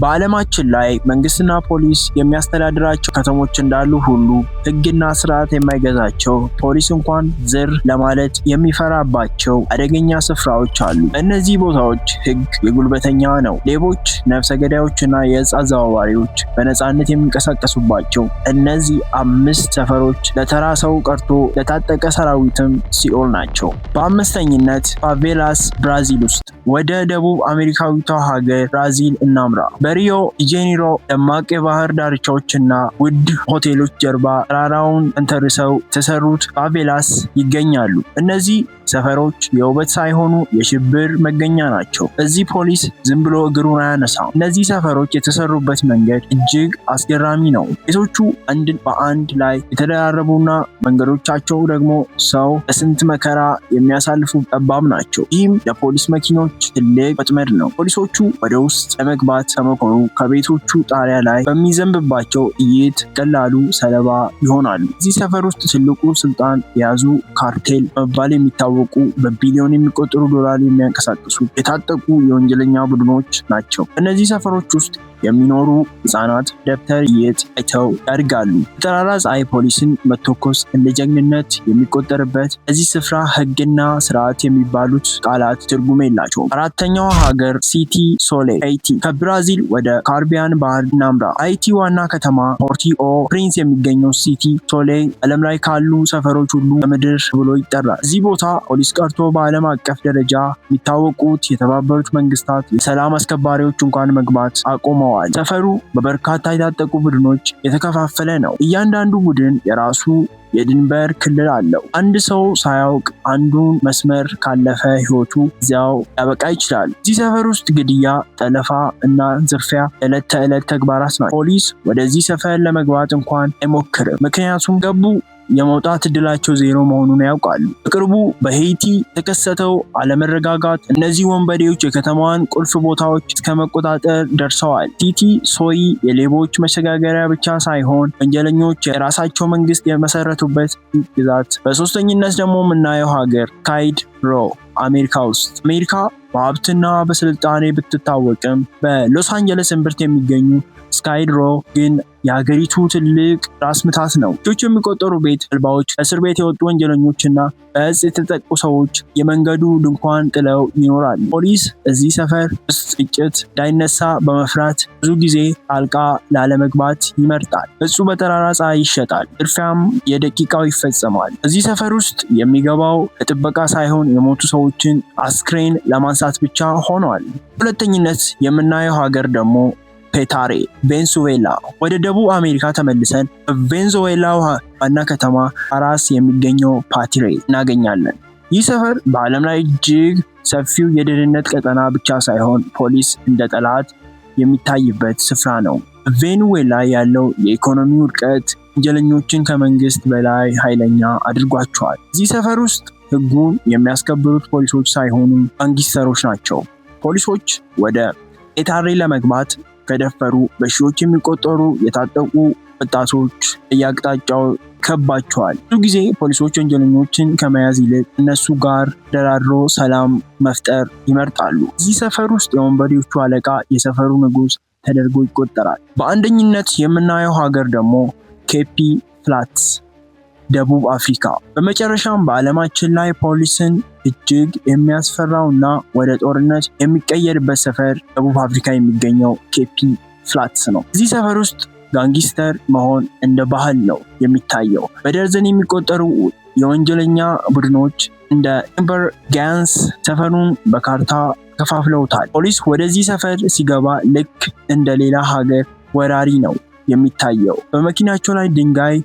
በዓለማችን ላይ መንግስትና ፖሊስ የሚያስተዳድራቸው ከተሞች እንዳሉ ሁሉ ህግና ስርዓት የማይገዛቸው ፖሊስ እንኳን ዝር ለማለት የሚፈራባቸው አደገኛ ስፍራዎች አሉ። እነዚህ ቦታዎች ህግ የጉልበተኛ ነው። ሌቦች፣ ነፍሰ ገዳዮችና የእጽ አዘዋዋሪዎች በነፃነት የሚንቀሳቀሱባቸው እነዚህ 5 ሰፈሮች ለተራ ሰው ቀርቶ ለታጠቀ ሰራዊትም ሲኦል ናቸው። በአምስተኝነት ፋቬላስ ብራዚል ውስጥ። ወደ ደቡብ አሜሪካዊቷ ሀገር ብራዚል እናምራ። በሪዮ ዲጄኔሮ ደማቅ የባህር ዳርቻዎችና ውድ ሆቴሎች ጀርባ ተራራውን ተንተርሰው የተሰሩት ፋቬላስ ይገኛሉ። እነዚህ ሰፈሮች የውበት ሳይሆኑ የሽብር መገኛ ናቸው። እዚህ ፖሊስ ዝም ብሎ እግሩን አያነሳም። እነዚህ ሰፈሮች የተሰሩበት መንገድ እጅግ አስገራሚ ነው። ቤቶቹ አንድ በአንድ ላይ የተደራረቡና መንገዶቻቸው ደግሞ ሰው በስንት መከራ የሚያሳልፉ ጠባብ ናቸው። ይህም ለፖሊስ መኪኖች ትልቅ ወጥመድ ነው። ፖሊሶቹ ወደ ውስጥ ለመግባት ከመኮኑ ከቤቶቹ ጣሪያ ላይ በሚዘንብባቸው ጥይት ቀላሉ ሰለባ ይሆናሉ። እዚህ ሰፈር ውስጥ ትልቁ ስልጣን የያዙ ካርቴል በመባል የሚታወቁ በቢሊዮን የሚቆጠሩ ዶላር የሚያንቀሳቅሱ የታጠቁ የወንጀለኛ ቡድኖች ናቸው። እነዚህ ሰፈሮች ውስጥ የሚኖሩ ህፃናት ደብተር አይተው ያድጋሉ። በጠራራ ፀሐይ ፖሊስን መተኮስ እንደ ጀግንነት የሚቆጠርበት እዚህ ስፍራ ህግና ስርዓት የሚባሉት ቃላት ትርጉም የላቸውም። አራተኛው ሀገር ሲቲ ሶሌ ሃይቲ። ከብራዚል ወደ ካሪቢያን ባህር እናምራ። ሃይቲ ዋና ከተማ ፖርቶ ፕሪንስ የሚገኘው ሲቲ ሶሌ ዓለም ላይ ካሉ ሰፈሮች ሁሉ በምድር ብሎ ይጠራል። እዚህ ቦታ ፖሊስ ቀርቶ በዓለም አቀፍ ደረጃ የሚታወቁት የተባበሩት መንግስታት የሰላም አስከባሪዎች እንኳን መግባት አቆመዋል። ሰፈሩ በበርካታ የታጠቁ ቡድኖች የተከፋፈለ ነው። እያንዳንዱ ቡድን የራሱ የድንበር ክልል አለው። አንድ ሰው ሳያውቅ አንዱን መስመር ካለፈ ህይወቱ እዚያው ያበቃ ይችላል። እዚህ ሰፈር ውስጥ ግድያ፣ ጠለፋ እና ዝርፊያ የዕለት ተዕለት ተግባራት ናቸው። ፖሊስ ወደዚህ ሰፈር ለመግባት እንኳን አይሞክርም፣ ምክንያቱም ገቡ የመውጣት እድላቸው ዜሮ መሆኑን ያውቃሉ። በቅርቡ በሃይቲ የተከሰተው አለመረጋጋት እነዚህ ወንበዴዎች የከተማዋን ቁልፍ ቦታዎች እስከ መቆጣጠር ደርሰዋል። ሲቲ ሶይ የሌቦች መሸጋገሪያ ብቻ ሳይሆን ወንጀለኞች የራሳቸው መንግስት የመሰረቱበት ግዛት። በሶስተኝነት ደግሞ የምናየው ሀገር ካይድ ሮ አሜሪካ ውስጥ። አሜሪካ በሀብትና በስልጣኔ ብትታወቅም በሎስ አንጀለስ እምብርት የሚገኙ ስካይድ ሮ ግን የሀገሪቱ ትልቅ ራስ ምታት ነው። ሺዎች የሚቆጠሩ ቤት አልባዎች፣ እስር ቤት የወጡ ወንጀለኞችና በእጽ የተጠቁ ሰዎች የመንገዱ ድንኳን ጥለው ይኖራሉ። ፖሊስ እዚህ ሰፈር ውስጥ ግጭት እንዳይነሳ በመፍራት ብዙ ጊዜ ጣልቃ ላለመግባት ይመርጣል። እጹ በጠራራ ፀሐይ ይሸጣል፣ ዝርፊያም የደቂቃው ይፈጸማል። እዚህ ሰፈር ውስጥ የሚገባው ለጥበቃ ሳይሆን የሞቱ ሰዎችን አስክሬን ለማንሳት ብቻ ሆኗል። ሁለተኝነት የምናየው ሀገር ደግሞ ፔታሬ ቬንዙዌላ። ወደ ደቡብ አሜሪካ ተመልሰን በቬንዙዌላ ዋና ከተማ ካራስ የሚገኘው ፓትሬ እናገኛለን። ይህ ሰፈር በዓለም ላይ እጅግ ሰፊው የደህንነት ቀጠና ብቻ ሳይሆን ፖሊስ እንደ ጠላት የሚታይበት ስፍራ ነው። ቬንዙዌላ ያለው የኢኮኖሚ ውድቀት ወንጀለኞችን ከመንግስት በላይ ኃይለኛ አድርጓቸዋል። እዚህ ሰፈር ውስጥ ህጉን የሚያስከብሩት ፖሊሶች ሳይሆኑ ጋንጊስተሮች ናቸው። ፖሊሶች ወደ ፔታሬ ለመግባት ከደፈሩ በሺዎች የሚቆጠሩ የታጠቁ ወጣቶች እያቅጣጫው ከባቸዋል። ብዙ ጊዜ ፖሊሶች ወንጀለኞችን ከመያዝ ይልቅ እነሱ ጋር ደራድሮ ሰላም መፍጠር ይመርጣሉ። እዚህ ሰፈር ውስጥ የወንበዴዎቹ አለቃ የሰፈሩ ንጉስ ተደርጎ ይቆጠራል። በአንደኝነት የምናየው ሀገር ደግሞ ኬፒ ፍላትስ ደቡብ አፍሪካ። በመጨረሻም በዓለማችን ላይ ፖሊስን እጅግ የሚያስፈራውና ወደ ጦርነት የሚቀየርበት ሰፈር ደቡብ አፍሪካ የሚገኘው ኬፒ ፍላትስ ነው። እዚህ ሰፈር ውስጥ ጋንጊስተር መሆን እንደ ባህል ነው የሚታየው። በደርዘን የሚቆጠሩ የወንጀለኛ ቡድኖች እንደ ኢምበር ጋንግስ ሰፈሩን በካርታ ከፋፍለውታል። ፖሊስ ወደዚህ ሰፈር ሲገባ ልክ እንደ ሌላ ሀገር ወራሪ ነው የሚታየው። በመኪናቸው ላይ ድንጋይ፣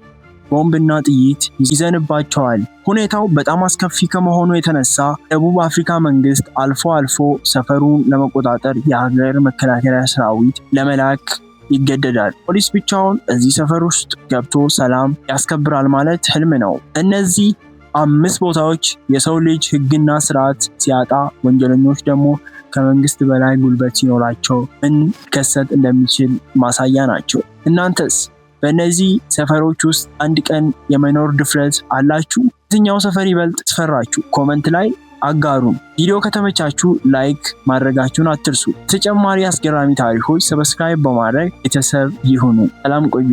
ቦምብና ጥይት ይዘንባቸዋል። ሁኔታው በጣም አስከፊ ከመሆኑ የተነሳ ደቡብ አፍሪካ መንግስት አልፎ አልፎ ሰፈሩን ለመቆጣጠር የሀገር መከላከያ ሰራዊት ለመላክ ይገደዳል። ፖሊስ ብቻውን እዚህ ሰፈር ውስጥ ገብቶ ሰላም ያስከብራል ማለት ህልም ነው። እነዚህ 5 ቦታዎች የሰው ልጅ ህግና ስርዓት ሲያጣ፣ ወንጀለኞች ደግሞ ከመንግስት በላይ ጉልበት ሲኖራቸው ምን ሊከሰት እንደሚችል ማሳያ ናቸው። እናንተስ በእነዚህ ሰፈሮች ውስጥ አንድ ቀን የመኖር ድፍረት አላችሁ? የትኛው ሰፈር ይበልጥ ትፈራችሁ? ኮመንት ላይ አጋሩን። ቪዲዮ ከተመቻችሁ ላይክ ማድረጋችሁን አትርሱ። ተጨማሪ አስገራሚ ታሪኮች ሰብስክራይብ በማድረግ ቤተሰብ ይሁኑ። ሰላም ቆዩ።